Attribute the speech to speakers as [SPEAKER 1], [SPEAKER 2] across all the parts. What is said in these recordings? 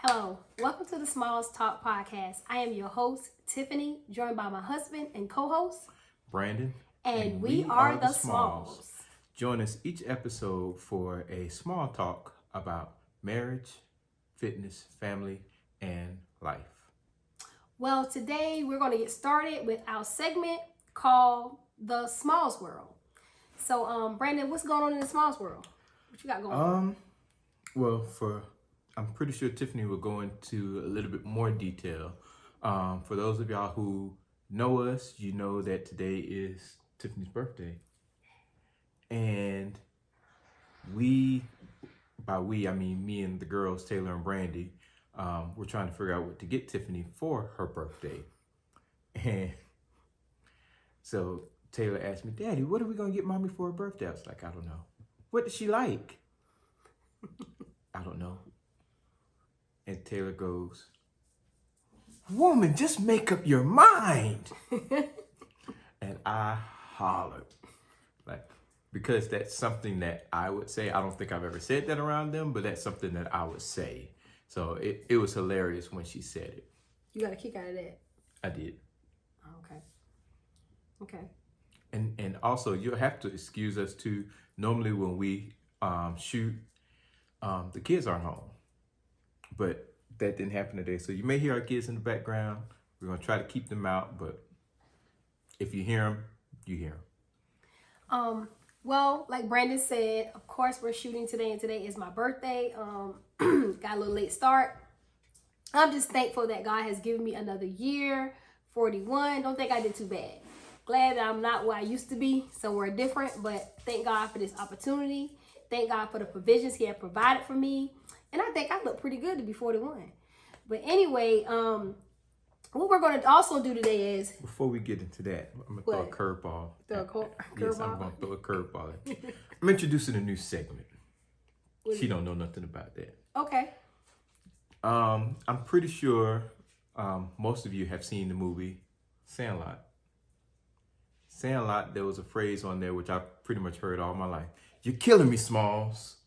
[SPEAKER 1] Hello, welcome to the Smalls Talk podcast. I am your host, Tiffany, joined by my husband and co-host,
[SPEAKER 2] Brandon.
[SPEAKER 1] and we are the Smalls.
[SPEAKER 2] Join us each episode for a small talk about marriage, fitness, family, and life.
[SPEAKER 1] Well, today we're going to get started with our segment called The Smalls World. So, Brandon, what's going on in the Smalls World? What you got going on?
[SPEAKER 2] I'm pretty sure Tiffany will go into a little bit more detail. For those of y'all who know us, you know that today is Tiffany's birthday. And by we, I mean me and the girls, Taylor and Brandy, we're trying to figure out what to get Tiffany for her birthday. And so Taylor asked me, Daddy, what are we going to get Mommy for her birthday? I was like, I don't know. What does she like? I don't know. And Taylor goes, woman, just make up your mind. And I hollered. Because that's something that I would say. I don't think I've ever said that around them, but that's something that I would say. So it was hilarious when she said it.
[SPEAKER 1] You got a kick out of that?
[SPEAKER 2] I did.
[SPEAKER 1] Okay.
[SPEAKER 2] And also, you'll have to excuse us too. Normally when we shoot, the kids aren't home. But that didn't happen today. So you may hear our kids in the background. We're going to try to keep them out. But if you hear them, you hear them.
[SPEAKER 1] Well, like Brandon said, of course we're shooting today, and today is my birthday. Got a little late start. I'm just thankful that God has given me another year, 41. Don't think I did too bad. Glad that I'm not where I used to be, somewhere different, but thank God for this opportunity. Thank God for the provisions he had provided for me. And I think I look pretty good to be 41. But anyway, what we're going to also do today is...
[SPEAKER 2] Before we get into that, I'm going to throw a curveball.
[SPEAKER 1] Yes,
[SPEAKER 2] I'm going to throw a curveball. I'm introducing a new segment. She don't know nothing about that.
[SPEAKER 1] Okay.
[SPEAKER 2] I'm pretty sure most of you have seen the movie Sandlot. Sandlot, there was a phrase on there which I pretty much heard all my life. You're killing me, Smalls.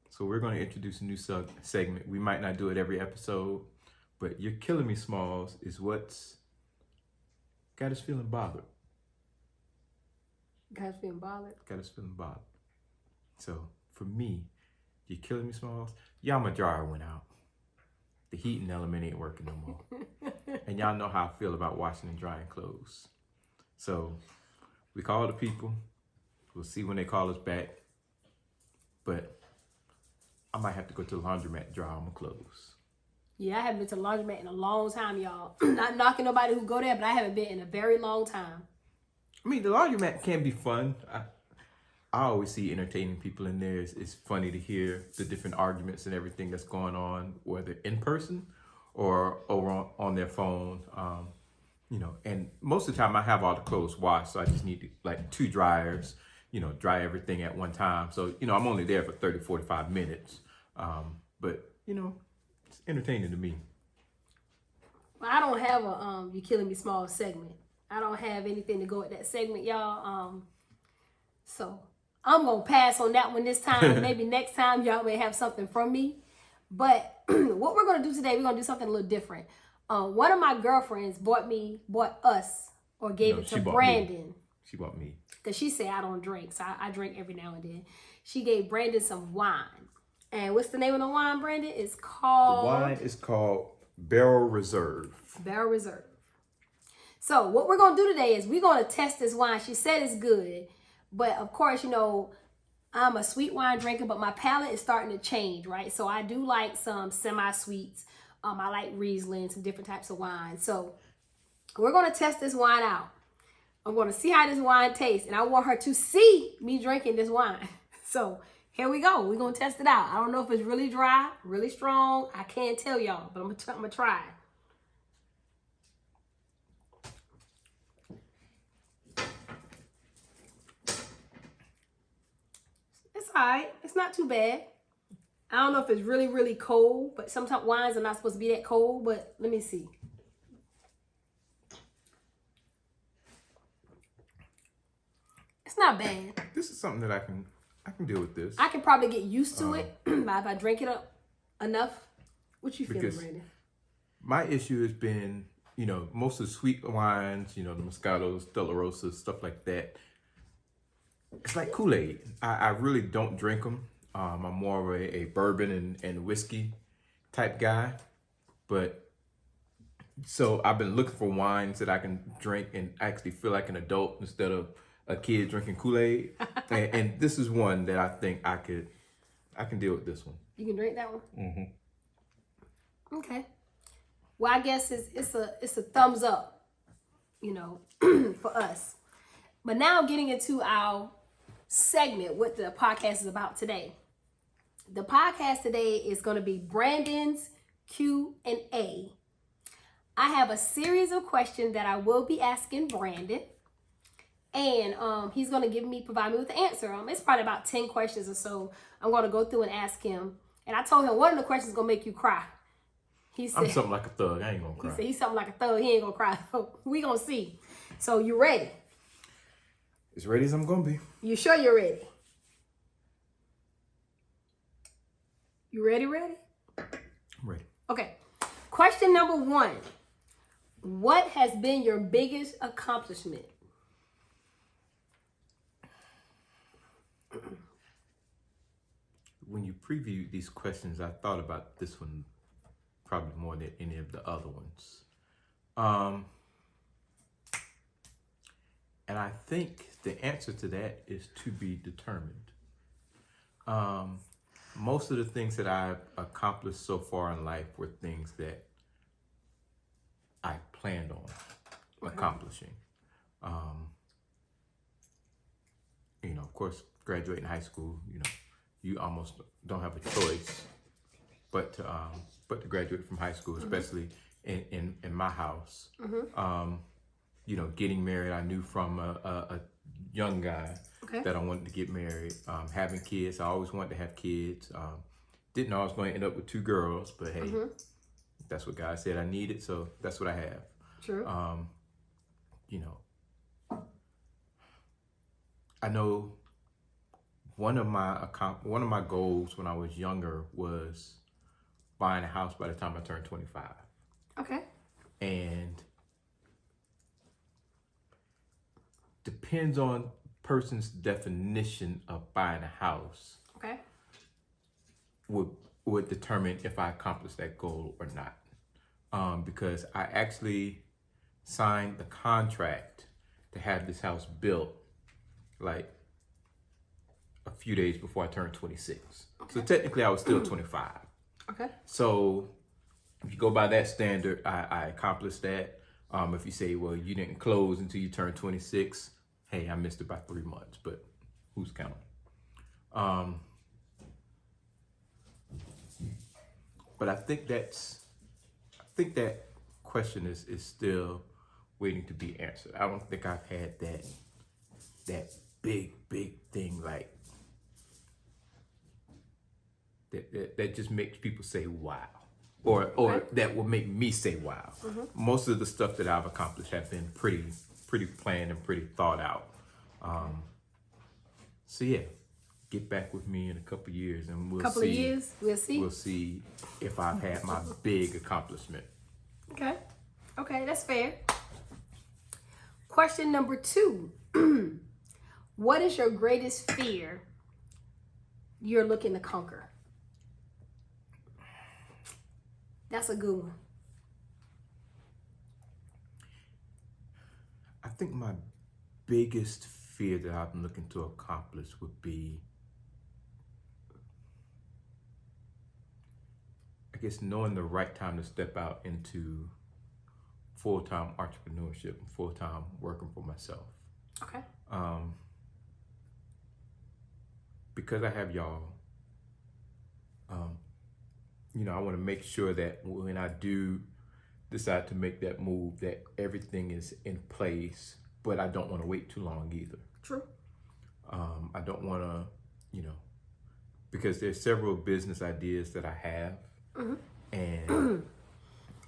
[SPEAKER 2] So we're going to introduce a new segment. We might not do it every episode, but You're Killing Me, Smalls is what's got us feeling bothered.
[SPEAKER 1] Got us feeling bothered?
[SPEAKER 2] Got us feeling bothered. So for me, You're Killing Me, Smalls, y'all, my dryer went out. The heating element ain't working no more. And y'all know how I feel about washing and drying clothes. So we call the people. We'll see when they call us back. But I might have to go to the laundromat to dry all my clothes.
[SPEAKER 1] Yeah, I haven't been to the laundromat in a long time, y'all. Not knocking nobody who go there, but I haven't been in a very long time.
[SPEAKER 2] I mean, the laundromat can be fun. I always see entertaining people in there. It's funny to hear the different arguments and everything that's going on, whether in person or over on their phone. And most of the time I have all the clothes washed, so I just need like 2 dryers, dry everything at one time. So, I'm only there for 30, 45 minutes. But it's entertaining to me.
[SPEAKER 1] Well, I don't have a You're Killing Me Small segment. I don't have anything to go with that segment, y'all. So I'm going to pass on that one this time. Maybe next time y'all may have something from me. But what we're going to do today, we're going to do something a little different. One of my girlfriends bought us, or gave it to Brandon.
[SPEAKER 2] She bought me.
[SPEAKER 1] Because she said I don't drink, so I drink every now and then. She gave Brandon some wine. And what's the name of the wine, Brandon? It's called...
[SPEAKER 2] The wine is called Barrel Reserve.
[SPEAKER 1] Barrel Reserve. So what we're going to do today is we're going to test this wine. She said it's good. But of course, I'm a sweet wine drinker, but my palate is starting to change, right? So I do like some semi-sweets. I like Riesling, some different types of wine. So we're going to test this wine out. I'm going to see how this wine tastes. And I want her to see me drinking this wine. So here we go. We're going to test it out. I don't know if it's really dry, really strong. I can't tell y'all, but I'm going to try. It's all right. It's not too bad. I don't know if it's really, really cold, but sometimes wines are not supposed to be that cold, but let me see. It's not bad.
[SPEAKER 2] This is something that I can deal with this.
[SPEAKER 1] I can probably get used to it if I drink it up enough What you feeling,
[SPEAKER 2] Because
[SPEAKER 1] Brandon?
[SPEAKER 2] my issue has been, most of the sweet wines, the Moscatos, Stella Rosas, stuff like that. It's like Kool-Aid. I really don't drink them. I'm more of a bourbon and whiskey type guy. But so I've been looking for wines that I can drink and actually feel like an adult instead of a kid drinking Kool-Aid. and this is one that I think I can deal with this one.
[SPEAKER 1] You can drink that one?
[SPEAKER 2] Mm-hmm.
[SPEAKER 1] Okay. Well, I guess it's a thumbs up, for us. But now getting into our segment, what the podcast is about today. The podcast today is going to be Brandon's Q&A. I have a series of questions that I will be asking Brandon, and he's going to provide me with the answer. It's probably about 10 questions or so. I'm going to go through and ask him. And I told him one of the questions is going to make you cry. He said,
[SPEAKER 2] I'm something like a thug. I ain't gonna cry.
[SPEAKER 1] He said he's something like a thug. He ain't gonna cry. We gonna see. So you ready?
[SPEAKER 2] As ready as I'm gonna be.
[SPEAKER 1] You sure you're ready? You ready?
[SPEAKER 2] I'm ready.
[SPEAKER 1] Okay. Question number 1. What has been your biggest accomplishment?
[SPEAKER 2] When you previewed these questions, I thought about this one probably more than any of the other ones. And I think the answer to that is to be determined. Most of the things that I've accomplished so far in life were things that I planned on accomplishing. Of course, graduating high school, you almost don't have a choice but to graduate from high school, especially in my house. Getting married, I knew from a young guy that I wanted to get married. Having kids, I always wanted to have kids. Didn't know I was going to end up with 2 girls, but hey, that's what God said I needed, so that's what I have.
[SPEAKER 1] True.
[SPEAKER 2] I know one of my goals when I was younger was buying a house by the time I turned 25.
[SPEAKER 1] Okay.
[SPEAKER 2] And depends on person's definition of buying a house.
[SPEAKER 1] Okay.
[SPEAKER 2] Would determine if I accomplished that goal or not. Because I actually signed the contract to have this house built like a few days before I turned 26. Okay. So technically I was still 25.
[SPEAKER 1] Okay.
[SPEAKER 2] So if you go by that standard, I accomplished that. If you say, well, you didn't close until you turned 26, hey, I missed it by 3 months, but who's counting? But I think that question is still waiting to be answered. I don't think I've had that big thing like that just makes people say wow, or that will make me say wow. Most of the stuff that I've accomplished have been pretty planned and pretty thought out. So yeah, get back with me in a couple years and we'll see. We'll see if I've had my big accomplishment.
[SPEAKER 1] Okay, that's fair. Question number 2. What is your greatest fear you're looking to conquer? That's a good one.
[SPEAKER 2] I think my biggest fear that I'm looking to accomplish would be, I guess, knowing the right time to step out into full-time entrepreneurship, full-time working for myself.
[SPEAKER 1] Okay.
[SPEAKER 2] Because I have y'all, I want to make sure that when I do decide to make that move, that everything is in place, but I don't want to wait too long either.
[SPEAKER 1] True.
[SPEAKER 2] I don't want to, because there's several business ideas that I have. And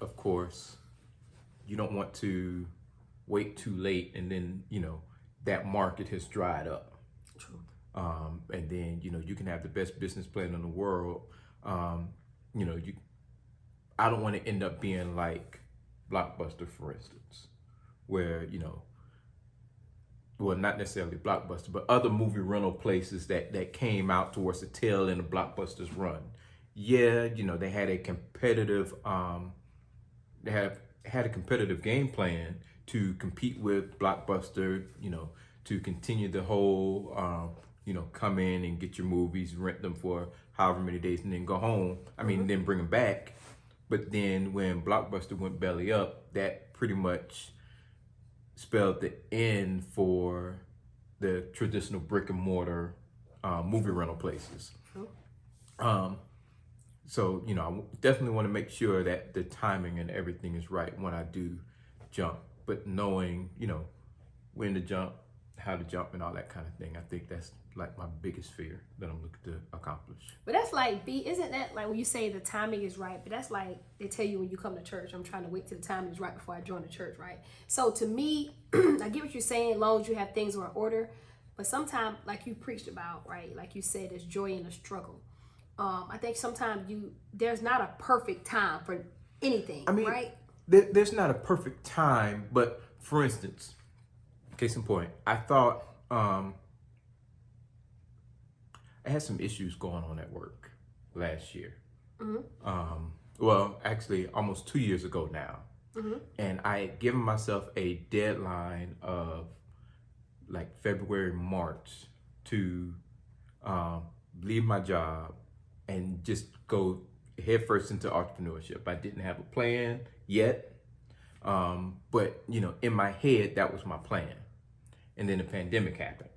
[SPEAKER 2] of course, you don't want to wait too late and then, that market has dried up.
[SPEAKER 1] True.
[SPEAKER 2] And then, you can have the best business plan in the world. I don't want to end up being like Blockbuster, for instance, where, you know, well, not necessarily Blockbuster, but other movie rental places that came out towards the tail end of Blockbuster's run. Yeah, you know, they had a competitive had a competitive game plan to compete with Blockbuster, you know, to continue the whole you know, come in and get your movies, rent them for however many days, and then go home. I mean, then bring them back. But then when Blockbuster went belly up, that pretty much spelled the end for the traditional brick and mortar movie rental places. So, you know, I definitely want to make sure that the timing and everything is right when I do jump. But knowing, you know, when to jump, how to jump, and all that kind of thing, I think that's like my biggest fear that I'm looking to accomplish.
[SPEAKER 1] But that's like, isn't that like when you say the timing is right? But that's like they tell you when you come to church, I'm trying to wait till the timing is right before I join the church, right? So to me, I get what you're saying, as long as you have things in order. But sometimes, like you preached about, right? Like you said, there's joy in the struggle. I think sometimes there's not a perfect time for anything,
[SPEAKER 2] I mean,
[SPEAKER 1] right?
[SPEAKER 2] There's not a perfect time, but for instance, case in point, I thought I had some issues going on at work last year. Well, actually, almost 2 years ago now. And I had given myself a deadline of like February, March to leave my job and just go headfirst into entrepreneurship. I didn't have a plan yet, but you know, in my head, that was my plan. And then the pandemic happened.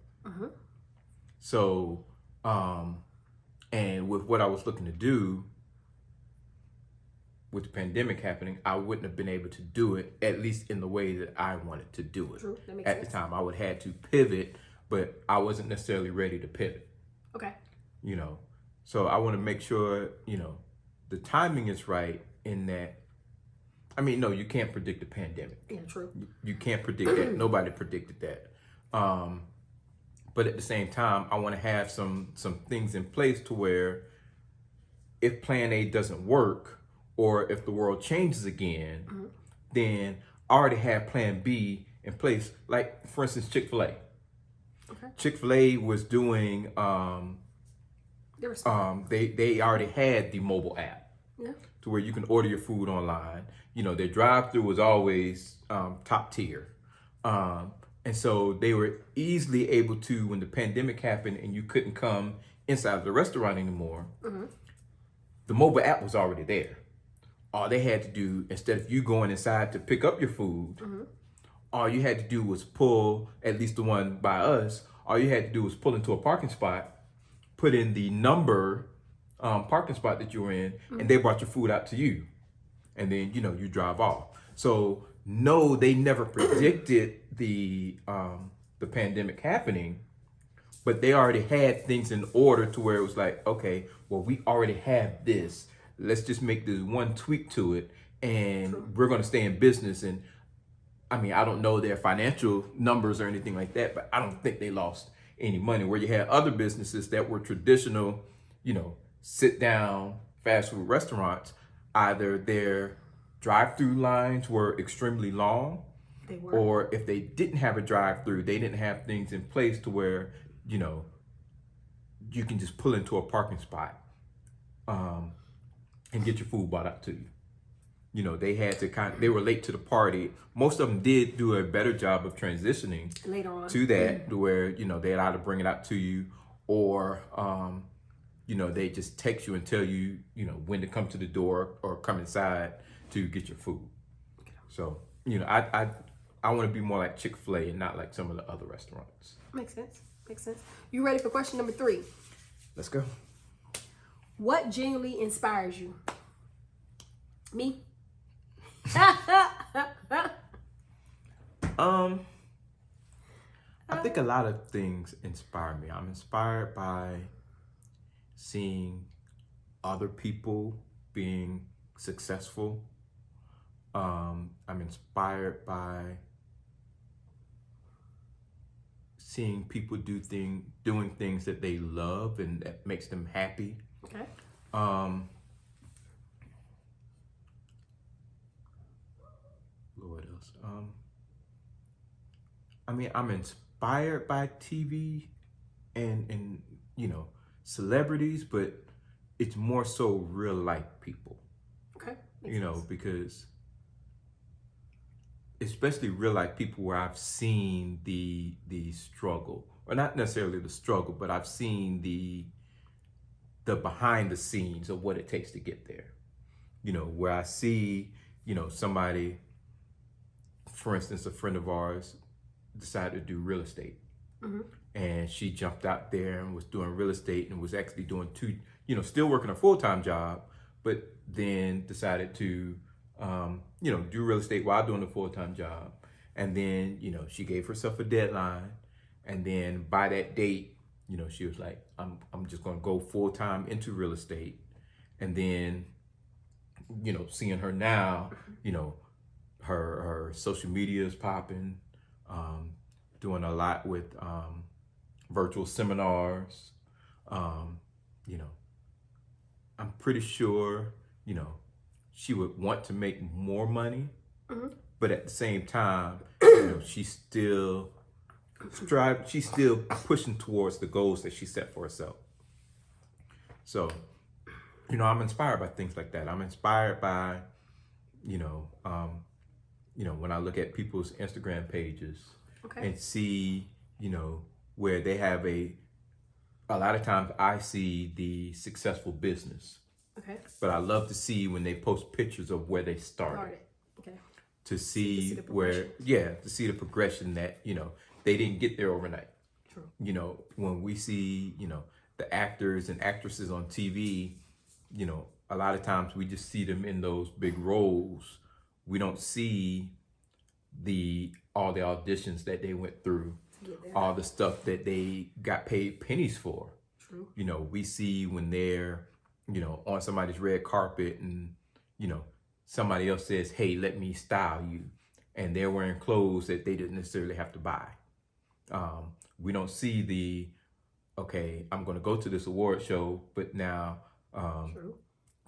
[SPEAKER 2] So, and with what I was looking to do, with the pandemic happening, I wouldn't have been able to do it, at least in the way that I wanted to do it.
[SPEAKER 1] True. That makes
[SPEAKER 2] At
[SPEAKER 1] sense.
[SPEAKER 2] the time, I would have had to pivot, but I wasn't necessarily ready to pivot.
[SPEAKER 1] Okay.
[SPEAKER 2] You know, so I want to make sure, you know, the timing is right in that. I mean, no, you can't predict the pandemic.
[SPEAKER 1] Yeah, true.
[SPEAKER 2] You can't predict that. Nobody predicted that. But at the same time, I want to have some things in place to where if plan A doesn't work, or if the world changes again, then I already have plan B in place. Like, for instance, Chick-fil-A.
[SPEAKER 1] Okay.
[SPEAKER 2] Chick-fil-A was doing, they already had the mobile app.
[SPEAKER 1] Yeah.
[SPEAKER 2] To where you can order your food online. You know, their drive-through was always top tier. And so they were easily able to, when the pandemic happened and you couldn't come inside of the restaurant anymore, the mobile app was already there. All they had to do, instead of you going inside to pick up your food, all you had to do was pull, at least the one by us, all you had to do was pull into a parking spot, put in the number parking spot that you were in, and they brought your food out to you. And then, you know, you drive off. So no, they never predicted the pandemic happening, but they already had things in order to where it was like, okay, well, we already have this. Let's just make this one tweak to it, and we're going to stay in business. And I mean, I don't know their financial numbers or anything like that, but I don't think they lost any money. Where you had other businesses that were traditional, you know, sit down fast food restaurants, either their drive-through lines were extremely long,
[SPEAKER 1] They were.
[SPEAKER 2] or if they didn't have a drive-through, they didn't have things in place to where, you know, you can just pull into a parking spot and get your food brought out to you. You know, they had to they were late to the party. Most of them did do a better job of transitioning
[SPEAKER 1] Later on.
[SPEAKER 2] to that, to where, you know, they'd either bring it out to you, or you know, they just text you and tell you, you know, when to come to the door or come inside to get your food. So, you know, I want to be more like Chick-fil-A and not like some of the other restaurants.
[SPEAKER 1] Makes sense. Makes sense. You ready for question number 3?
[SPEAKER 2] Let's go.
[SPEAKER 1] What genuinely inspires you? Me?
[SPEAKER 2] I think a lot of things inspire me. I'm inspired by seeing other people being successful. I'm inspired by seeing people doing things that they love and that makes them happy.
[SPEAKER 1] Okay.
[SPEAKER 2] Lord else. I mean, I'm inspired by TV and you know, celebrities, but it's more so real life people.
[SPEAKER 1] Okay.
[SPEAKER 2] You know, because especially real life people where I've seen the struggle, or not necessarily the struggle, but I've seen the behind the scenes of what it takes to get there. You know, where I see, you know, somebody, for instance, a friend of ours decided to do real estate.
[SPEAKER 1] Mm-hmm.
[SPEAKER 2] And she jumped out there and was doing real estate and was actually doing two, you know, still working a full-time job, but then decided to, you know, do real estate while doing a full-time job. And then, you know, she gave herself a deadline. And then by that date, you know, she was like, I'm just going to go full-time into real estate. And then, you know, seeing her now, you know, her social media is popping, doing a lot with virtual seminars. You know, I'm pretty sure, you know, she would want to make more money, but at the same time, you know, she's still pushing towards the goals that she set for herself. So, you know, I'm inspired by things like that. I'm inspired by, you know, when I look at people's Instagram pages and see, you know, where they have a lot of times I see the successful business.
[SPEAKER 1] Okay.
[SPEAKER 2] But I love to see when they post pictures of where they started.
[SPEAKER 1] Okay.
[SPEAKER 2] To see
[SPEAKER 1] the
[SPEAKER 2] where, to see the progression that, you know, they didn't get there overnight.
[SPEAKER 1] True.
[SPEAKER 2] You know, when we see, you know, the actors and actresses on TV, you know, a lot of times we just see them in those big roles. We don't see all the auditions that they went through, all the stuff that they got paid pennies for.
[SPEAKER 1] True.
[SPEAKER 2] You know, we see when they're, you know, on somebody's red carpet and, you know, somebody else says, hey, let me style you. And they're wearing clothes that they didn't necessarily have to buy. We don't see okay, I'm going to go to this award show, but now,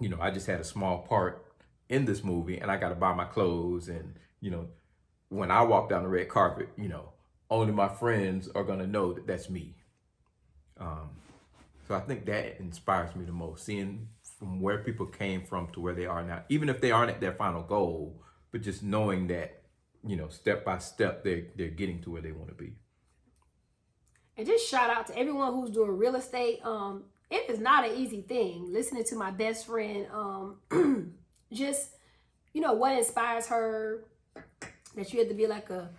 [SPEAKER 2] you know, I just had a small part in this movie and I got to buy my clothes. And, you know, when I walk down the red carpet, you know, only my friends are going to know that that's me. So I think that inspires me the most, seeing from where people came from to where they are now, even if they aren't at their final goal, but just knowing that, you know, step by step, they're getting to where they want to be.
[SPEAKER 1] And just shout out to everyone who's doing real estate. It is not an easy thing. Listening to my best friend, just, you know, what inspires her, that you have to be like a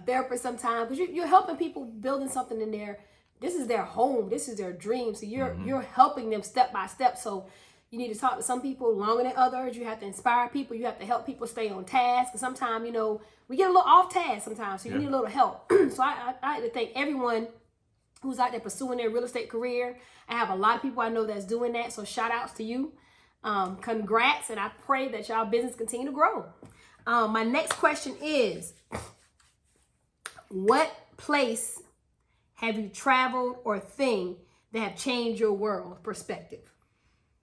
[SPEAKER 1] therapist sometimes, because you're helping people building something in there. This is their home. This is their dream. So you're helping them step by step. So you need to talk to some people longer than others. You have to inspire people. You have to help people stay on task. Because sometimes, you know, we get a little off task sometimes. So you need a little help. So I like to thank everyone who's out there pursuing their real estate career. I have a lot of people I know that's doing that. So shout outs to you. Congrats. And I pray that y'all business continue to grow. My next question is, what place have you traveled or thing that have changed your world perspective?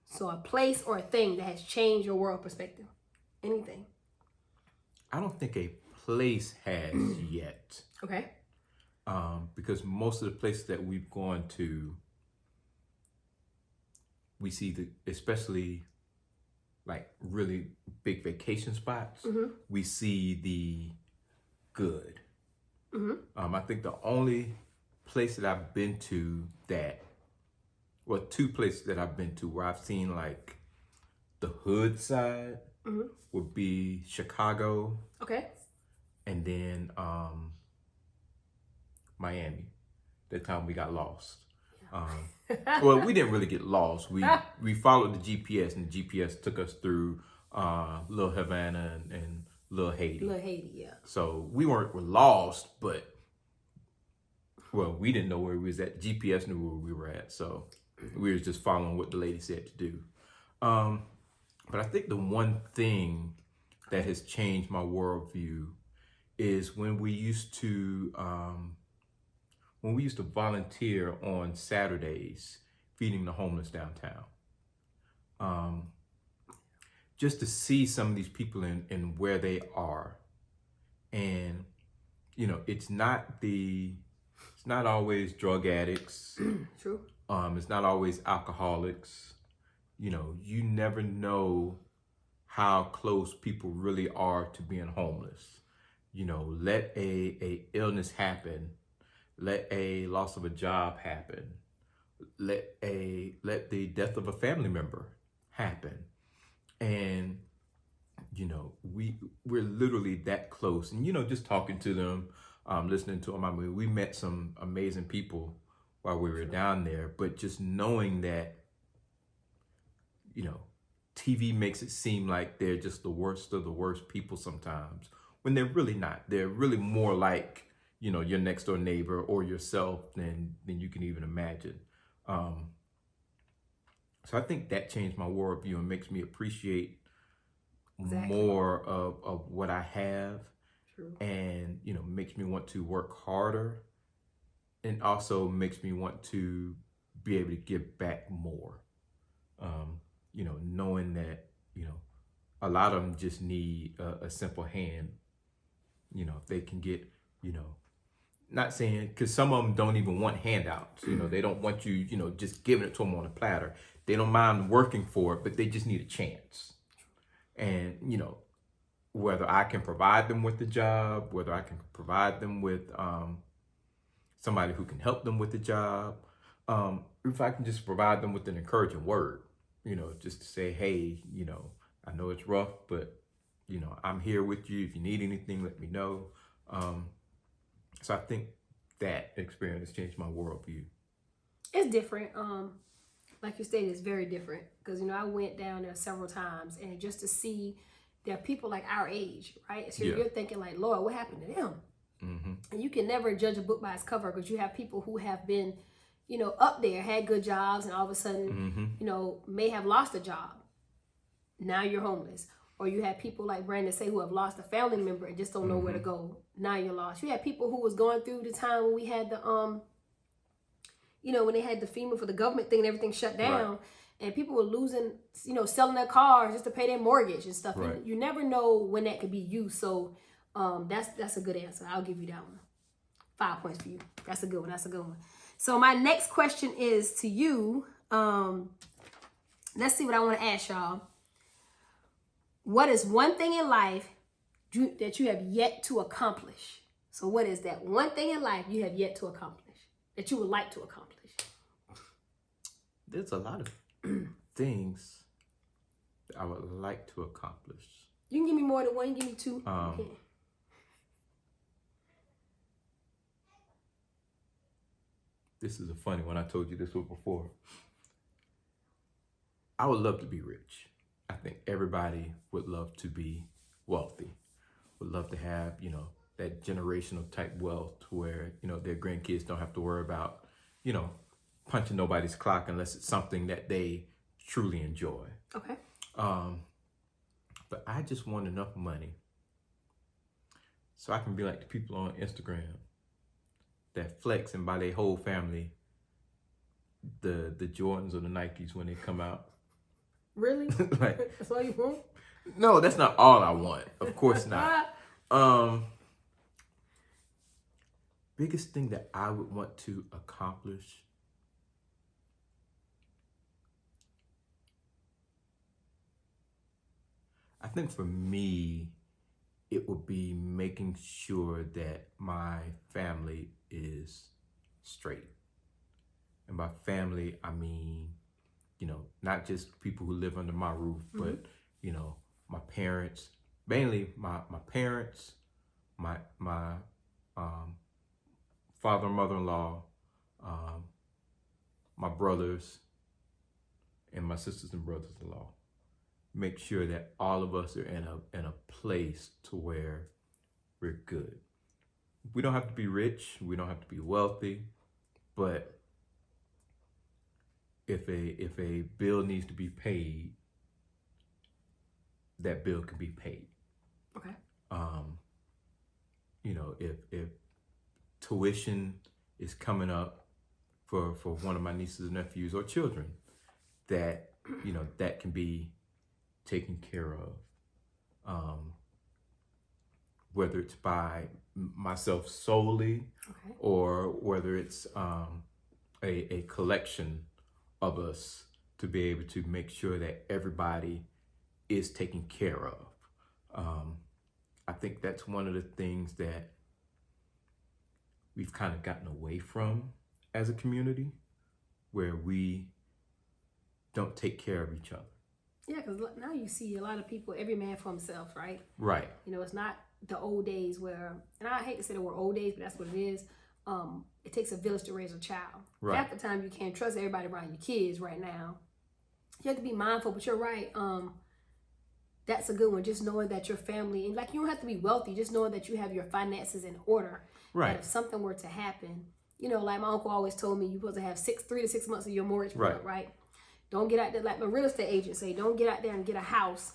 [SPEAKER 1] So a place or a thing that has changed your world perspective. Anything.
[SPEAKER 2] I don't think a place has yet.
[SPEAKER 1] Okay.
[SPEAKER 2] Because most of the places that we've gone to, we see especially like really big vacation spots, we see the good. I think the only place that I've been to two places that I've been to where I've seen like the hood side would be Chicago. Okay. And then Miami. That time we got lost. Well, we didn't really get lost. We followed the GPS, and the GPS took us through Little Havana and Little Haiti.
[SPEAKER 1] Little Haiti, yeah.
[SPEAKER 2] So we weren't lost, but we didn't know where we was at. GPS knew where we were at, so we were just following what the lady said to do. But I think the one thing that has changed my worldview is when we used to volunteer on Saturdays feeding the homeless downtown. Just to see some of these people in where they are, And, you know, it's not always drug addicts.
[SPEAKER 1] True.
[SPEAKER 2] It's not always alcoholics. You know, you never know how close people really are to being homeless. You know, let a illness happen, let a loss of a job happen, let the death of a family member happen. And, you know, we're literally that close. And, you know, just talking to them, listening to them, I mean, we met some amazing people while we were down there, but just knowing that, you know, TV makes it seem like they're just the worst of the worst people sometimes, when they're really not. They're really more like, you know, your next door neighbor or yourself than you can even imagine. So I think that changed my worldview and makes me appreciate more of what I have.
[SPEAKER 1] True.
[SPEAKER 2] And, you know, makes me want to work harder, and also makes me want to be able to give back more. You know, knowing that, you know, a lot of them just need a simple hand. You know, if they can get, you know, not saying, because some of them don't even want handouts. You know, they don't want you, you know, just giving it to them on a platter. They don't mind working for it, but they just need a chance. And, you know, whether I can provide them with the job, whether I can provide them with somebody who can help them with the job, if I can just provide them with an encouraging word, you know, just to say, hey, you know, I know it's rough, but, you know, I'm here with you. If you need anything, let me know. So I think that experience changed my worldview.
[SPEAKER 1] It's different. Like you stated, it's very different. Because, you know, I went down there several times, and just to see there are people like our age, right? So you're thinking like, Lord, what happened to them? Mm-hmm. And you can never judge a book by its cover, because you have people who have been, you know, up there, had good jobs, and all of a sudden, you know, may have lost a job. Now you're homeless. Or you have people like Brandon say who have lost a family member and just don't know where to go. Now you're lost. You have people who was going through the time when we had the, you know, when they had the FEMA for the government thing and everything shut down. Right. And people were losing, you know, selling their cars just to pay their mortgage and stuff. Right. And you never know when that could be you. So that's a good answer. I'll give you that one. 5 points for you. That's a good one. That's a good one. So my next question is to you. Let's see what I want to ask y'all. What is one thing in life that you have yet to accomplish? So what is that one thing in life you have yet to accomplish that you would like to accomplish?
[SPEAKER 2] There's a lot of things that I would like to accomplish.
[SPEAKER 1] You can give me more than one. You can give me two.
[SPEAKER 2] This is a funny one. I told you this one before. I would love to be rich. I think everybody would love to be wealthy, would love to have, you know, that generational type wealth where, you know, their grandkids don't have to worry about, you know, punching nobody's clock unless it's something that they truly enjoy.
[SPEAKER 1] Okay.
[SPEAKER 2] But I just want enough money so I can be like the people on Instagram that flex and buy their whole family the Jordans or the Nikes when they come out.
[SPEAKER 1] Really?
[SPEAKER 2] Like,
[SPEAKER 1] that's all you want?
[SPEAKER 2] No, that's not all I want. Of course not. Biggest thing that I would want to accomplish, I think for me, it would be making sure that my family is straight. And by family, I mean, you know, not just people who live under my roof, but, you know, my parents, mainly my parents, my father and mother-in-law, my brothers, and my sisters and brothers-in-law. Make sure that all of us are in a place to where we're good. We don't have to be rich. We don't have to be wealthy, but if a bill needs to be paid, that bill can be paid.
[SPEAKER 1] Okay.
[SPEAKER 2] You know, if tuition is coming up for one of my nieces and nephews or children, that, you know, that can be taken care of. whether it's by myself solely,
[SPEAKER 1] Okay.
[SPEAKER 2] or whether it's a collection of us to be able to make sure that everybody is taken care of. I think that's one of the things that we've kind of gotten away from as a community, where we don't take care of each other.
[SPEAKER 1] Yeah, because now you see a lot of people, every man for himself, right?
[SPEAKER 2] Right.
[SPEAKER 1] You know, it's not the old days where, and I hate to say the word old days, but that's what it is. It takes a village to raise a child.
[SPEAKER 2] Right.
[SPEAKER 1] Half the time you can't trust everybody around your kids right now. You have to be mindful, but you're right. That's a good one. Just knowing that your family, and like you don't have to be wealthy, just knowing that you have your finances in order.
[SPEAKER 2] Right.
[SPEAKER 1] That if something were to happen, you know, like my uncle always told me, you're supposed to have 3 to 6 months of your mortgage paid up, right? Don't get out there, like my real estate agent say, don't get out there and get a house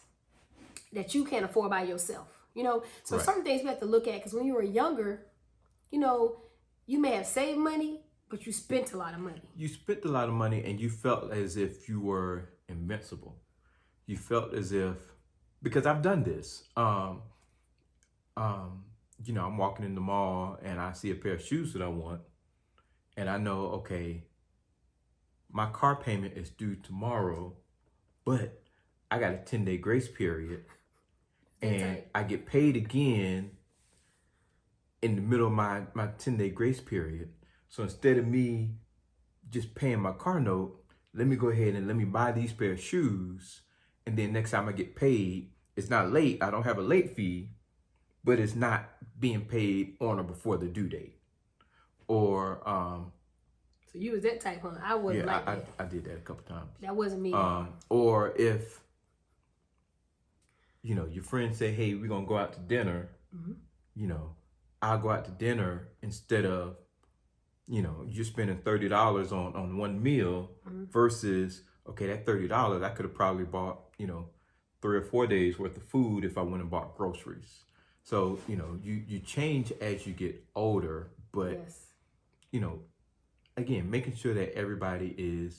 [SPEAKER 1] that you can't afford by yourself. You know, so certain things we have to look at, because when you were younger, you know, you may have saved money, but you spent a lot of money.
[SPEAKER 2] You spent a lot of money and you felt as if you were invincible. You felt as if, because I've done this. You know, I'm walking in the mall and I see a pair of shoes that I want, and I know, okay, my car payment is due tomorrow, but I got a 10-day grace period, and I get paid again in the middle of my 10-day grace period. So instead of me just paying my car note, let me go ahead and let me buy these pair of shoes, and then next time I get paid, it's not late. I don't have a late fee, but it's not being paid on or before the due date. Or
[SPEAKER 1] so you was that type, huh? I wasn't like that.
[SPEAKER 2] I did that a couple times.
[SPEAKER 1] That wasn't me.
[SPEAKER 2] Or if, you know, your friends say, hey, we're going to go out to dinner, you know, I'll go out to dinner instead of, you know, you're spending $30 on one meal versus, okay, that $30, I could have probably bought, you know, 3 or 4 days worth of food if I went and bought groceries. So, you know, you change as you get older, but, you know, again, making sure that everybody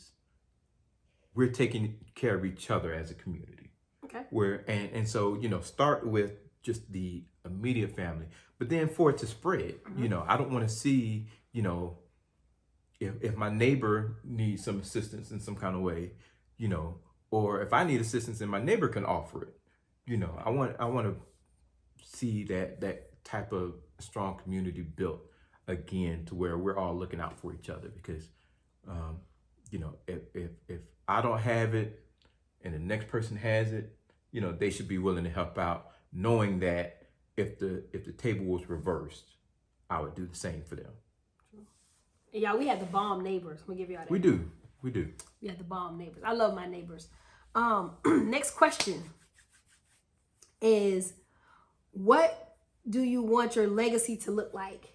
[SPEAKER 2] we're taking care of each other as a community.
[SPEAKER 1] Okay.
[SPEAKER 2] And so, you know, start with just the immediate family, but then for it to spread, you know, I don't want to see, you know, if my neighbor needs some assistance in some kind of way, you know, or if I need assistance and my neighbor can offer it, you know, I want to see that type of strong community built again, to where we're all looking out for each other. Because, you know, if I don't have it and the next person has it, you know, they should be willing to help out, knowing that if the table was reversed, I would do the same for them.
[SPEAKER 1] And y'all, we had the bomb neighbors. I'm gonna give y'all that.
[SPEAKER 2] We do.
[SPEAKER 1] We had the bomb neighbors. I love my neighbors. Next question is, what do you want your legacy to look like?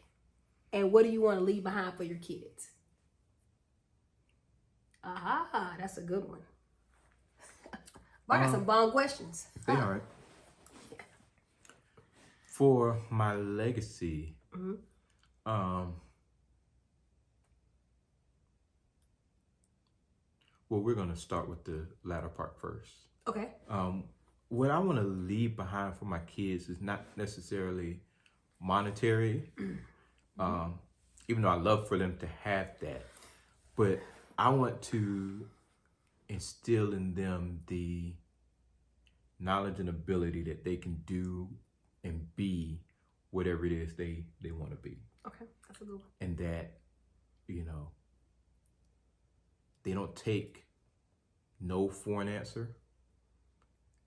[SPEAKER 1] And what do you want to leave behind for your kids? Aha, that's a good one. I got some bomb questions.
[SPEAKER 2] They all right. For my legacy, well, we're going to start with the latter part first.
[SPEAKER 1] Okay.
[SPEAKER 2] What I want to leave behind for my kids is not necessarily monetary, even though I love for them to have that, but I want to instill in them the knowledge and ability that they can do and be whatever it is they want to be.
[SPEAKER 1] Okay, that's a good one.
[SPEAKER 2] And that, you know, they don't take no for an answer.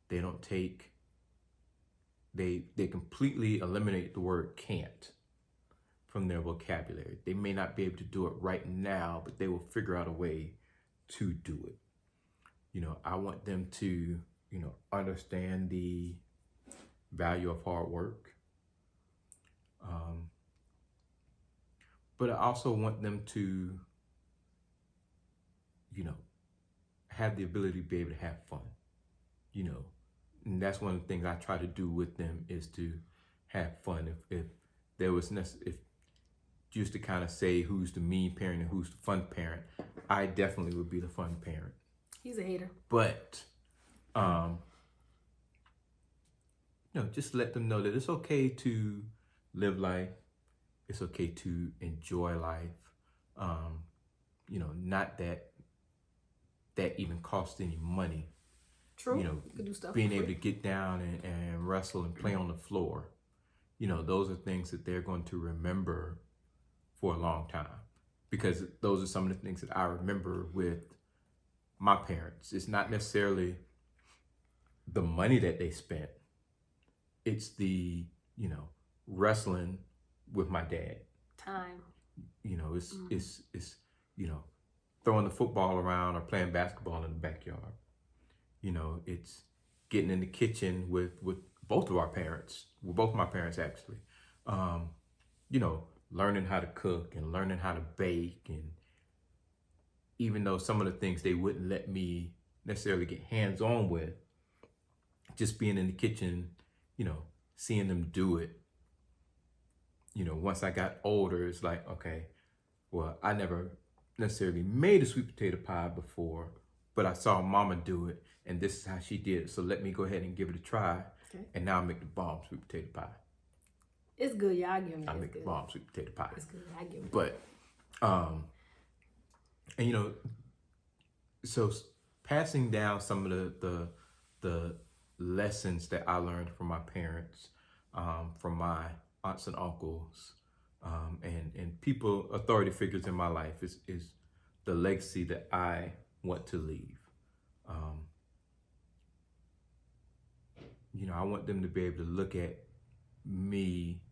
[SPEAKER 2] They don't take, they completely eliminate the word can't from their vocabulary. They may not be able to do it right now, but they will figure out a way to do it. You know, I want them to, you know, understand the value of hard work. But I also want them to, you know, have the ability to be able to have fun, you know. And that's one of the things I try to do with them, is to have fun. If there was, if just to kind of say who's the mean parent and who's the fun parent, I definitely would be the fun parent.
[SPEAKER 1] He's a hater.
[SPEAKER 2] But just let them know that it's okay to live life. It's okay to enjoy life. Not that even costs any money.
[SPEAKER 1] True.
[SPEAKER 2] You
[SPEAKER 1] could do stuff
[SPEAKER 2] being
[SPEAKER 1] for
[SPEAKER 2] able
[SPEAKER 1] free.
[SPEAKER 2] to get down and wrestle and play on the floor. Those are things that they're going to remember for a long time, because those are some of the things that I remember with my parents. It's not necessarily the money that they spent. It's the, wrestling with my dad.
[SPEAKER 1] Time.
[SPEAKER 2] It's throwing the football around or playing basketball in the backyard. It's getting in the kitchen with both of our parents, with both my parents actually. Learning how to cook and learning how to bake, and even though some of the things they wouldn't let me necessarily get hands-on with, just being in the kitchen, seeing them do it. Once I got older, it's like, okay, well, I never necessarily made a sweet potato pie before, but I saw Mama do it, and this is how she did it. So let me go ahead and give it a try.
[SPEAKER 1] Okay.
[SPEAKER 2] And now I make the bomb sweet potato pie.
[SPEAKER 1] It's good, yeah. I give it.
[SPEAKER 2] I make the bomb sweet potato pie.
[SPEAKER 1] It's good. I give it.
[SPEAKER 2] But, and so passing down some of the lessons that I learned from my parents, from my aunts and uncles, and people, authority figures in my life is the legacy that I want to leave. I want them to be able to look at me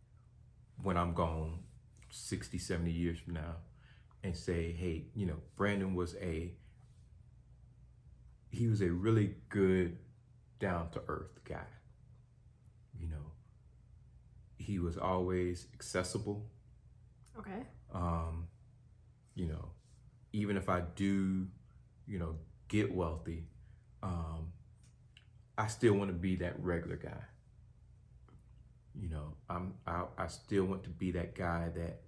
[SPEAKER 2] when I'm gone 60, 70 years from now and say, hey, Brandon was a really good, down to earth guy. He was always accessible.
[SPEAKER 1] Okay.
[SPEAKER 2] Even if I do, get wealthy, I still want to be that regular guy. I still want to be that guy that,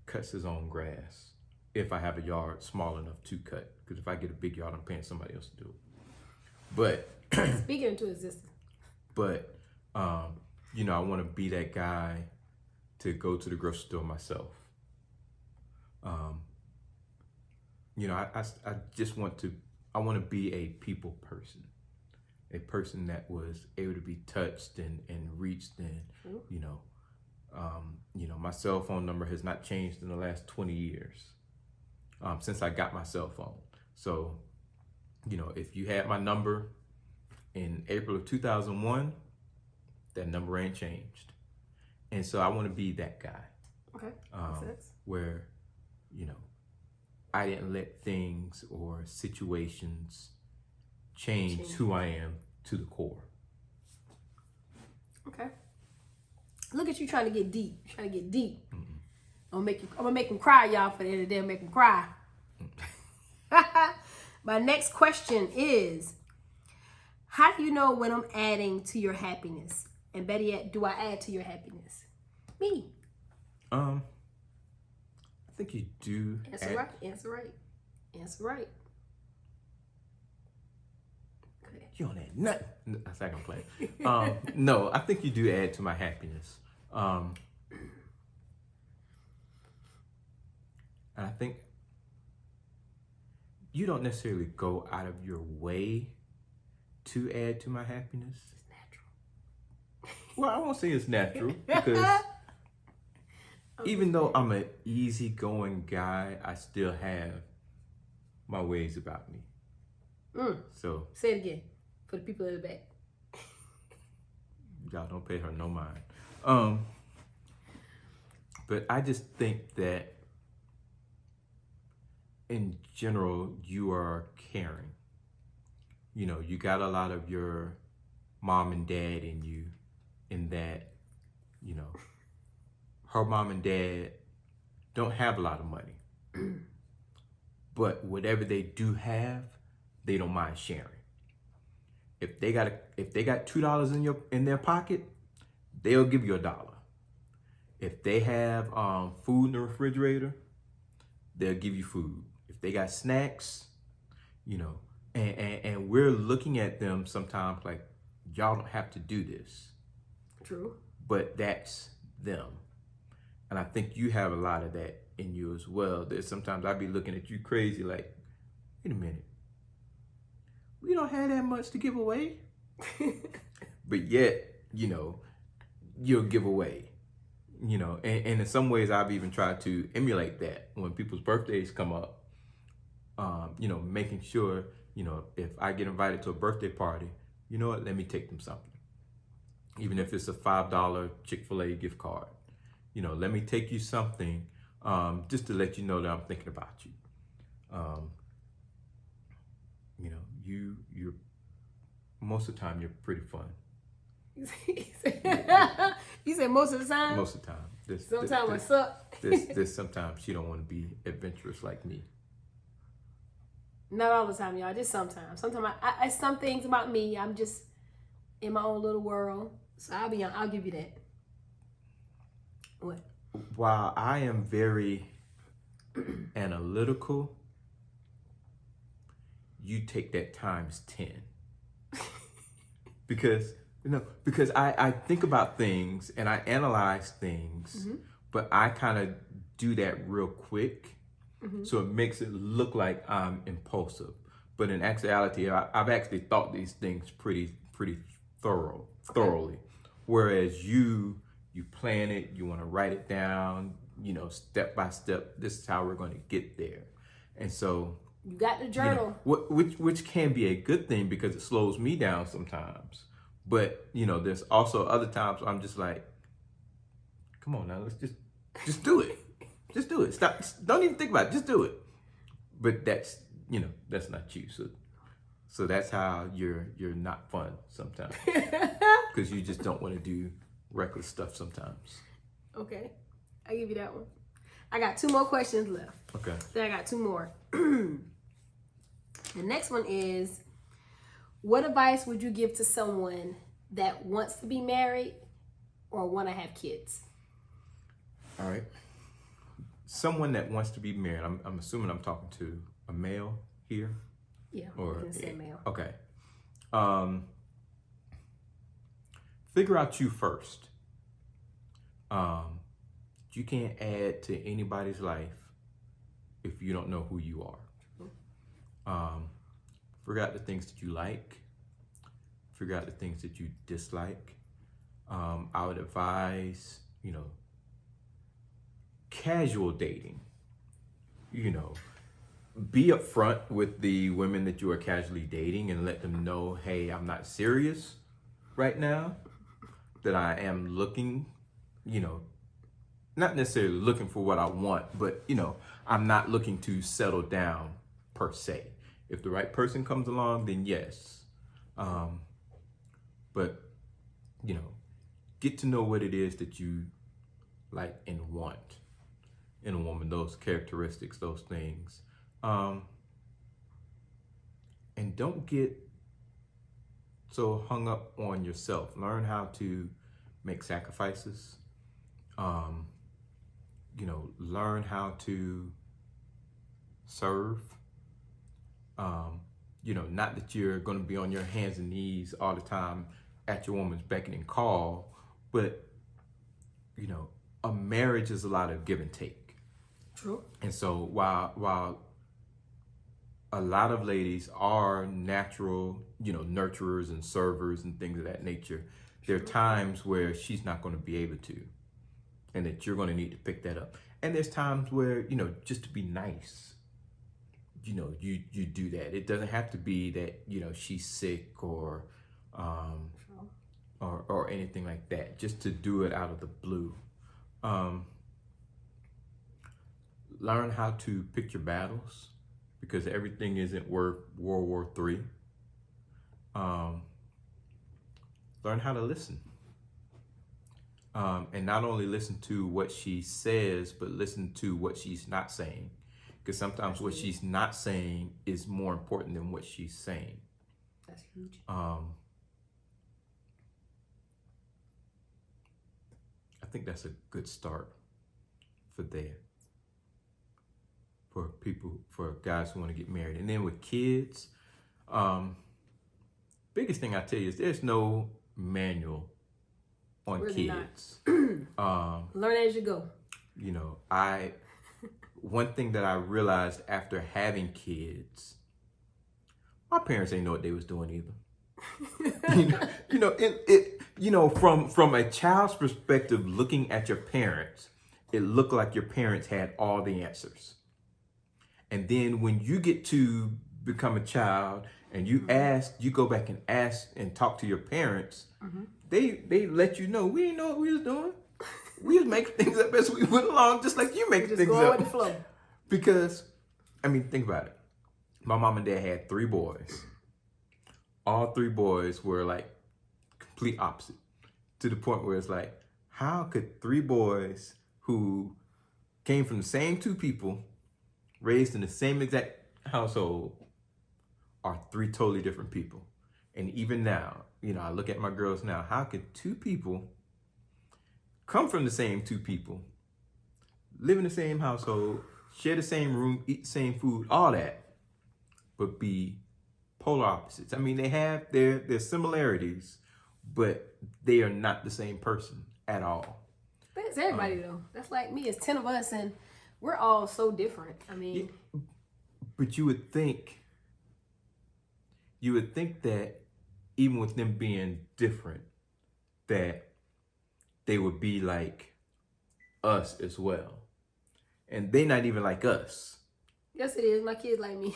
[SPEAKER 2] cuts his own grass if I have a yard small enough to cut. Because if I get a big yard, I'm paying somebody else to do it. But
[SPEAKER 1] speaking into existence.
[SPEAKER 2] But I want to be that guy to go to the grocery store myself. I just want to be a people person, a person that was able to be touched and reached, and my cell phone number has not changed in the last 20 years since I got my cell phone. So, if you had my number in April of 2001, that number ain't changed. And so I want to be that guy.
[SPEAKER 1] Okay. Makes sense.
[SPEAKER 2] Where, I didn't let things or situations change who I am to the core.
[SPEAKER 1] Okay. Look at you trying to get deep. Trying to get deep. I'm gonna make them cry, y'all, for the end of the day. Make them cry. My next question is, how do you know when I'm adding to your happiness? And better yet, do I add to your happiness? Me.
[SPEAKER 2] I think you do.
[SPEAKER 1] Answer right. Answer right. Answer right. Okay.
[SPEAKER 2] You don't add nothing. That's not gonna play. No, I think you do add to my happiness. And I think you don't necessarily go out of your way to add to my happiness.
[SPEAKER 1] It's natural.
[SPEAKER 2] Well, I won't say it's natural, because even though I'm an easygoing guy, I still have my ways about me. So
[SPEAKER 1] say it again for the people in the back.
[SPEAKER 2] Y'all don't pay her no mind. But I just think that in general, you are caring. You got a lot of your mom and dad in you, in that, her mom and dad don't have a lot of money. But whatever they do have, they don't mind sharing. If they got $2 in their pocket, they'll give you $1. If they have food in the refrigerator, they'll give you food. If they got snacks, and we're looking at them sometimes like, y'all don't have to do this.
[SPEAKER 1] True.
[SPEAKER 2] But that's them. And I think you have a lot of that in you as well. That sometimes I be looking at you crazy like, wait a minute. We don't have that much to give away. But yet, you'll give away. And in some ways I've even tried to emulate that when people's birthdays come up. Making sure, if I get invited to a birthday party, you know what, let me take them something. Even if it's a $5 Chick-fil-A gift card. Let me take you something just to let you know that I'm thinking about you. You're most of the time you're pretty fun.
[SPEAKER 1] You said most of the time?
[SPEAKER 2] Most of the time.
[SPEAKER 1] Sometimes what's up?
[SPEAKER 2] There's sometimes you don't want to be adventurous like me.
[SPEAKER 1] Not all the time, y'all. Just sometimes. Sometimes I some things about me, I'm just in my own little world. So I'll give you that. What?
[SPEAKER 2] While I am very analytical, you take that times 10. Because I think about things and I analyze things, but I kind of do that real quick. So it makes it look like I'm impulsive. But in actuality, I've actually thought these things pretty thoroughly. Whereas you plan it, you want to write it down, step by step, this is how we're going to get there. And so
[SPEAKER 1] you got the journal.
[SPEAKER 2] Which can be a good thing because it slows me down sometimes. But, there's also other times I'm just like, come on now, let's just do it. Just do it. Stop. Don't even think about it. Just do it. But that's not you. So that's how you're not fun sometimes. Because you just don't want to do reckless stuff sometimes.
[SPEAKER 1] Okay. I'll give you that one. I got 2 more questions left.
[SPEAKER 2] Okay.
[SPEAKER 1] Then I got 2 more. The next one is, what advice would you give to someone that wants to be married or want to have kids?
[SPEAKER 2] All right. Someone that wants to be married, I'm assuming I'm talking to a male here?
[SPEAKER 1] Yeah,
[SPEAKER 2] or
[SPEAKER 1] you can say male.
[SPEAKER 2] Okay. Figure out you first. You can't add to anybody's life if you don't know who you are. Figure out the things that you like. Figure out the things that you dislike. I would advise, casual dating. Be upfront with the women that you are casually dating and let them know, hey, I'm not serious right now, that I am looking, not necessarily looking for what I want, but, I'm not looking to settle down per se. If the right person comes along, then yes. But, get to know what it is that you like and want in a woman, those characteristics, those things. And don't get so hung up on yourself. Learn how to make sacrifices. Learn how to serve. Not that you're going to be on your hands and knees all the time at your woman's beck and call, but, a marriage is a lot of give and take.
[SPEAKER 1] True.
[SPEAKER 2] And so while a lot of ladies are natural, nurturers and servers and things of that nature, there are times where she's not going to be able to, and that you're going to need to pick that up. And there's times where, just to be nice, you do that. It doesn't have to be that, she's sick or anything like that, just to do it out of the blue. Learn how to pick your battles, because everything isn't worth World War III. Learn how to listen. And not only listen to what she says, but listen to what she's not saying. Because sometimes what she's not saying is more important than what she's saying.
[SPEAKER 1] That's huge.
[SPEAKER 2] I think that's a good start for there. For guys who want to get married. And then with kids, biggest thing I tell you is there's no manual on
[SPEAKER 1] Really not.
[SPEAKER 2] kids.
[SPEAKER 1] Learn as you go.
[SPEAKER 2] You know, one thing that I realized after having kids, my parents ain't know what they was doing either. From a child's perspective, looking at your parents, it looked like your parents had all the answers. And then when you get to become a child and you go back and ask and talk to your parents, they let you know we didn't know what we was doing. We was making things up as we went along, just like you making
[SPEAKER 1] Just
[SPEAKER 2] things
[SPEAKER 1] going
[SPEAKER 2] up.
[SPEAKER 1] with the flow.
[SPEAKER 2] Because, I mean, think about it. My mom and dad had 3 boys. All 3 boys were like complete opposite, to the point where it's like, how could 3 boys who came from the same 2 people, raised in the same exact household, are 3 totally different people? And even now, I look at my girls now, how could 2 people come from the same 2 people, live in the same household, share the same room, eat the same food, all that, but be polar opposites? I mean, they have their similarities, but they are not the same person at all.
[SPEAKER 1] That's everybody though. That's like me. It's 10 of us, and we're all so different. I mean,
[SPEAKER 2] but you would think that even with them being different, that they would be like us as well, and they not even like us.
[SPEAKER 1] yes, it is. My kids like me.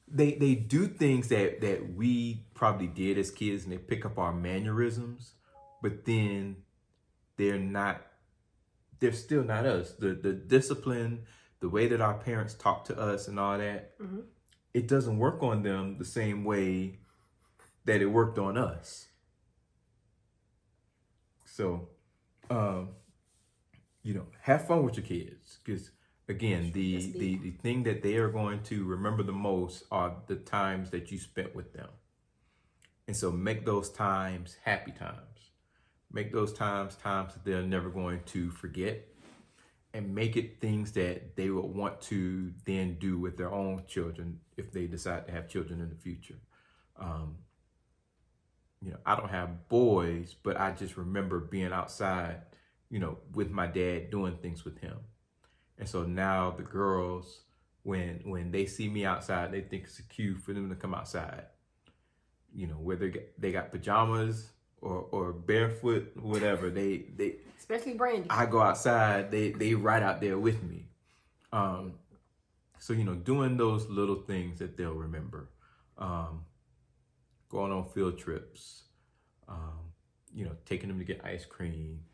[SPEAKER 2] They do things that we probably did as kids, and they pick up our mannerisms, but then they're still not us. The discipline, the way that our parents talk to us and all that, it doesn't work on them the same way that it worked on us. So, have fun with your kids, because again, the thing that they are going to remember the most are the times that you spent with them. And so make those times happy times. Make those times that they're never going to forget, and make it things that they will want to then do with their own children if they decide to have children in the future. I don't have boys, but I just remember being outside, with my dad, doing things with him. And so now the girls, when they see me outside, they think it's a cue for them to come outside. Whether they got pajamas or barefoot, whatever, they
[SPEAKER 1] Especially Brandy.
[SPEAKER 2] I go outside, they right out there with me. So doing those little things that they'll remember. Going on field trips, taking them to get ice cream.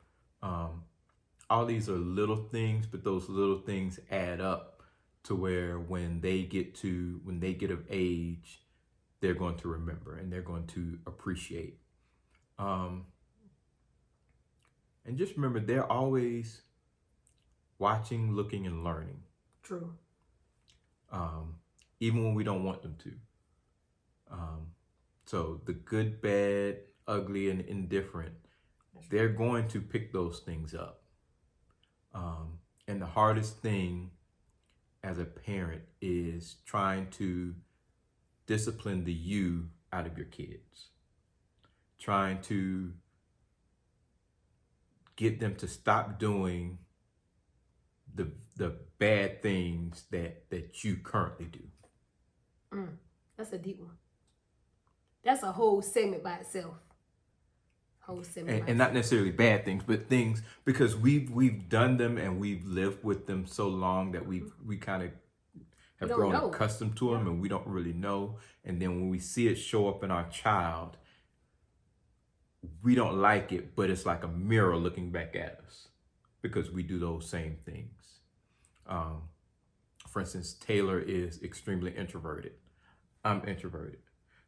[SPEAKER 2] All these are little things, but those little things add up to where when they get of age, they're going to remember and they're going to appreciate. And just remember, they're always watching, looking, and learning.
[SPEAKER 1] True.
[SPEAKER 2] Even when we don't want them to. So the good, bad, ugly, and indifferent, they're going to pick those things up. And the hardest thing as a parent is trying to discipline the you out of your kids. Trying to get them to stop doing the bad things that you currently do.
[SPEAKER 1] That's a deep one. That's a whole segment by itself. And
[SPEAKER 2] not necessarily bad things, but things, because we've done them and we've lived with them so long that we kind of have grown accustomed to them, and we don't really know. And then when we see it show up in our child, we don't like it, but it's like a mirror looking back at us because we do those same things. For instance, Taylor is extremely introverted. I'm introverted.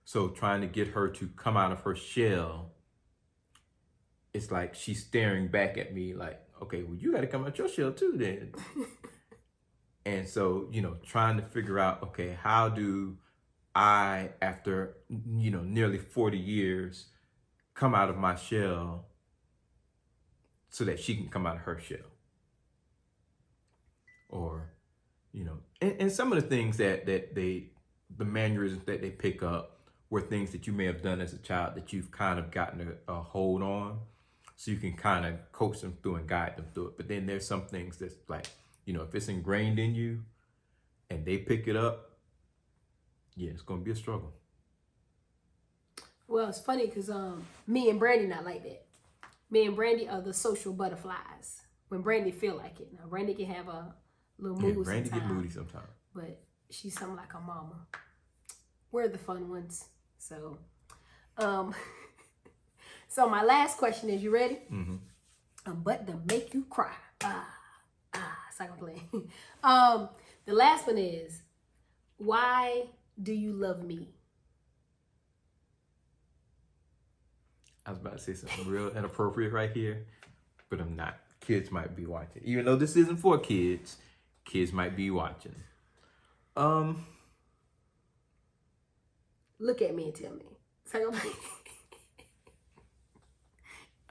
[SPEAKER 2] So trying to get her to come out of her shell, it's like she's staring back at me like, okay, well, you got to come out your shell too then. And so, trying to figure out, okay, how do I, after, nearly 40 years, come out of my shell so that she can come out of her shell? Or, and some of the things that the mannerisms that they pick up were things that you may have done as a child that you've kind of gotten a hold on, so you can kind of coach them through and guide them through it. But then there's some things that's like, you know, if it's ingrained in you and they pick it up, yeah, it's gonna be a struggle.
[SPEAKER 1] Well, it's funny because me and Brandy not like that. Me and Brandy are the social butterflies. When Brandy feel like it. Now Brandy can have a little mood
[SPEAKER 2] Yeah, Brandy
[SPEAKER 1] sometimes,
[SPEAKER 2] get moody sometimes.
[SPEAKER 1] but she's something like her mama. We're the fun ones. So, so my last question is, you ready?
[SPEAKER 2] Mm-hmm.
[SPEAKER 1] But to make you cry. Second play. The last one is, why do you love me?
[SPEAKER 2] I was about to say something real inappropriate right here, but I'm not. Kids might be watching. Even though this isn't for kids, kids might be watching.
[SPEAKER 1] Look at me and tell me. Second play.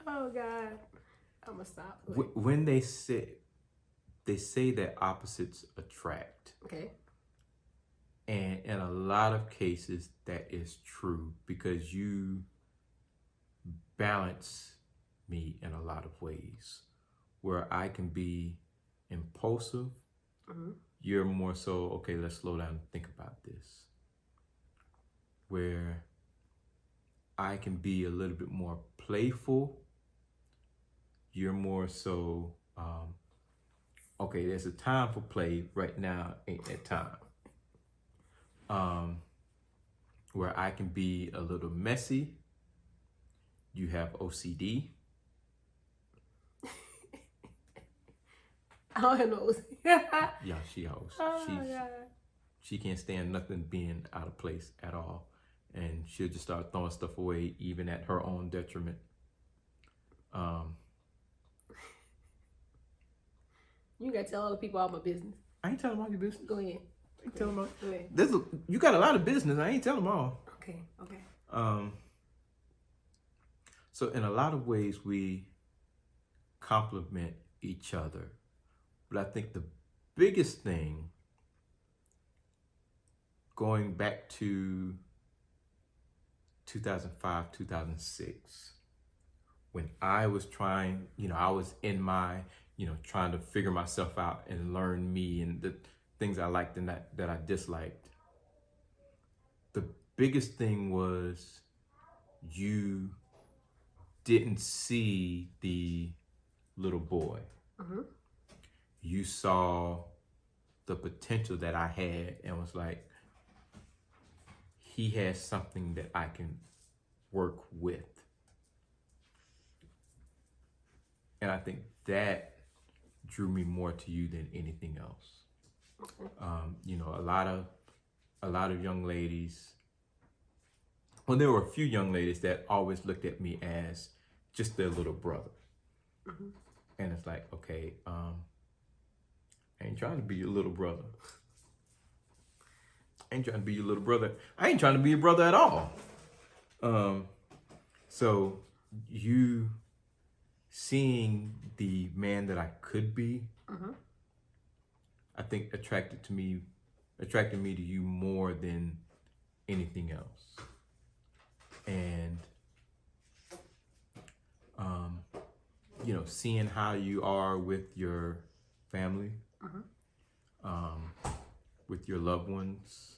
[SPEAKER 1] Oh God. I'm gonna stop.
[SPEAKER 2] When they say that opposites attract.
[SPEAKER 1] Okay.
[SPEAKER 2] And in a lot of cases, that is true because you balance me in a lot of ways. Where I can be impulsive, you're more so, okay, let's slow down and think about this. Where I can be a little bit more playful, you're more so, okay, there's a time for play, right now ain't that time. Where I can be a little messy, you have OCD.
[SPEAKER 1] I don't know.
[SPEAKER 2] Yeah, she hosts.
[SPEAKER 1] Oh my God.
[SPEAKER 2] She can't stand nothing being out of place at all. And she'll just start throwing stuff away, even at her own detriment.
[SPEAKER 1] You gotta tell all the people all my business.
[SPEAKER 2] I ain't telling all your business.
[SPEAKER 1] Go ahead.
[SPEAKER 2] I ain't telling all.
[SPEAKER 1] Go ahead.
[SPEAKER 2] You got a lot of business. I ain't telling them all.
[SPEAKER 1] Okay.
[SPEAKER 2] So in a lot of ways, we complement each other. But I think the biggest thing, going back to 2005, 2006, when I was trying, I was in my, trying to figure myself out and learn me and the things I liked and that I disliked. The biggest thing was you didn't see the little boy. You saw the potential that I had and was like, he has something that I can work with. And I think that drew me more to you than anything else. A lot of young ladies, well, there were a few young ladies that always looked at me as just their little brother. And it's like, okay, I ain't trying to be your little brother. I ain't trying to be your little brother. I ain't trying to be your brother at all. So you seeing the man that I could be, I think attracted me to you more than anything else. And seeing how you are with your family, with your loved ones,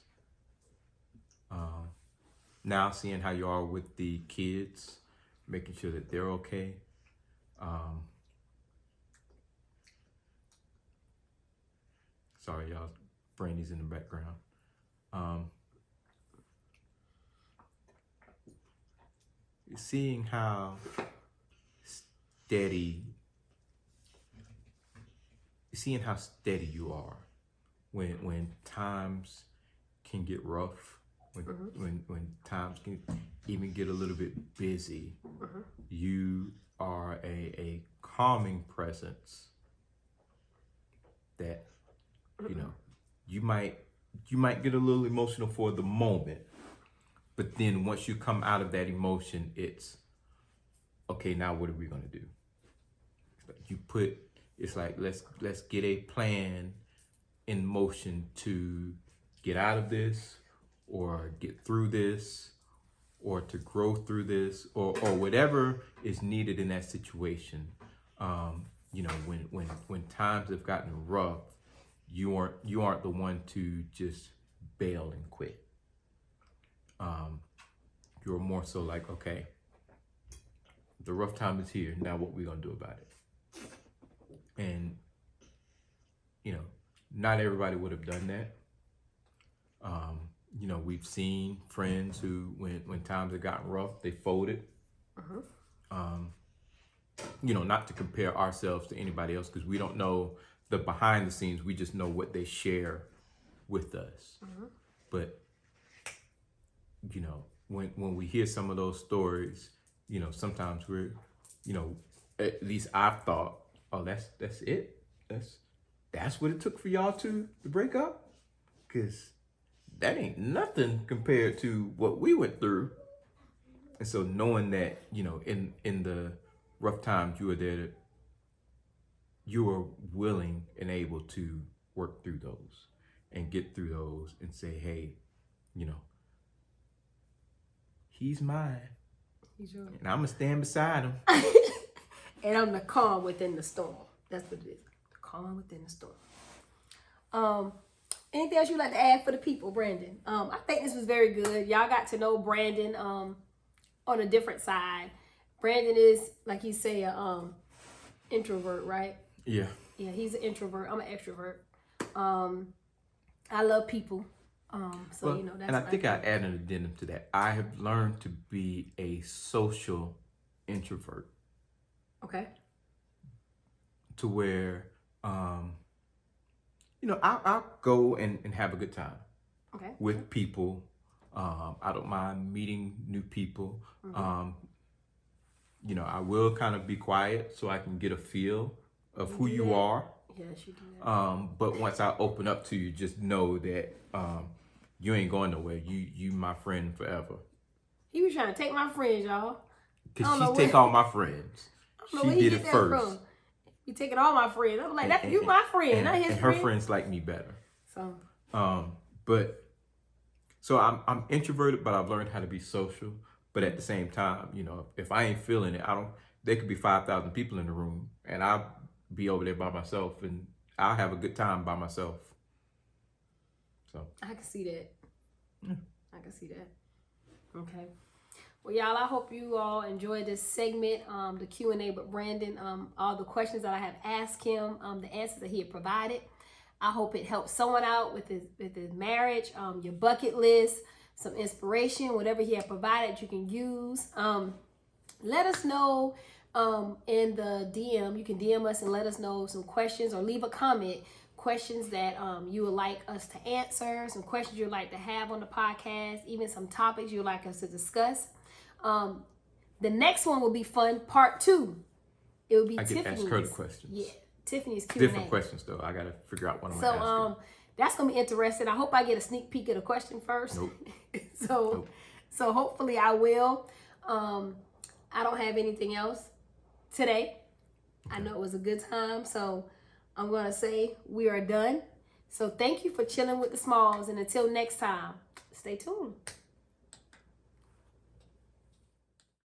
[SPEAKER 2] now seeing how you are with the kids, making sure that they're okay. Sorry, y'all, Brandy's in the background. Seeing how steady you are when times can get rough, when times can even get a little bit busy. You are a calming presence that you might get a little emotional for the moment, but then once you come out of that emotion, it's okay, now what are we gonna do? It's like let's get a plan in motion to get out of this or get through this or to grow through this or whatever is needed in that situation. You know, when times have gotten rough, you aren't the one to just bail and quit. You're more so like, okay, the rough time is here. Now what we gonna do about it? And, you know, not everybody would have done that. You know, we've seen friends who, when times have gotten rough, they folded. You know, not to compare ourselves to anybody else because we don't know the behind the scenes. We just know what they share with us. But, you know, when we hear some of those stories, you know, sometimes we're, you know, at least I've thought, oh, that's it. That's what it took for y'all to break up? Because that ain't nothing compared to what we went through. And so knowing that, you know, in the rough times you were there, you were willing and able to work through those and get through those and say, hey, you know, he's mine.
[SPEAKER 1] He's yours.
[SPEAKER 2] And I'm going to stand beside him.
[SPEAKER 1] And I'm the calm within the storm. That's what it is. The calm within the storm. Anything else you'd like to add for the people, Brandon? I think this was very good. Y'all got to know Brandon on a different side. Brandon is, like you say, a introvert, right?
[SPEAKER 2] Yeah.
[SPEAKER 1] Yeah, he's an introvert. I'm an extrovert. I love people. So,
[SPEAKER 2] Well,
[SPEAKER 1] you know, that's
[SPEAKER 2] and I
[SPEAKER 1] what
[SPEAKER 2] think I add an addendum to that. I have learned to be a social introvert. Okay. To where, you know, I'll go and have a good time. Okay. With people. I don't mind meeting new people. You know, I will kind of be quiet so I can get a feel of who you are.
[SPEAKER 1] Yes, you do that.
[SPEAKER 2] But once I open up to you, just know that you ain't going nowhere. You my friend forever.
[SPEAKER 1] He was trying to take my friends, y'all.
[SPEAKER 2] Cause she take all my friends. She did it first.
[SPEAKER 1] From. You taking all my friends. I'm like, you my friend, not his
[SPEAKER 2] and
[SPEAKER 1] friend.
[SPEAKER 2] her friends like me better.
[SPEAKER 1] So.
[SPEAKER 2] So I'm introverted, but I've learned how to be social. But at the same time, you know, if I ain't feeling it, there could be 5,000 people in the room and I'll be over there by myself and I'll have a good time by myself. So
[SPEAKER 1] I can see that. I can see that. Okay. Well, y'all, I hope you all enjoyed this segment, the Q&A with Brandon, all the questions that I have asked him, the answers that he had provided. I hope it helps someone out with his marriage, your bucket list, some inspiration, whatever he had provided you can use. Let us know in the DM. You can DM us and let us know some questions or leave a comment, questions that you would like us to answer, some questions you'd like to have on the podcast, even some topics you'd like us to discuss. The next one will be fun, part 2. It will be Tiffany's.
[SPEAKER 2] I get asked her the questions.
[SPEAKER 1] Yeah, Tiffany's Q&A.
[SPEAKER 2] Different questions though. I gotta figure out what I'm gonna ask her.
[SPEAKER 1] That's gonna be interesting. I hope I get a sneak peek of the question first.
[SPEAKER 2] Nope.
[SPEAKER 1] So hopefully I will. I don't have anything else today. Okay. I know it was a good time, so I'm gonna say we are done. So thank you for chilling with the Smalls, and until next time, stay tuned.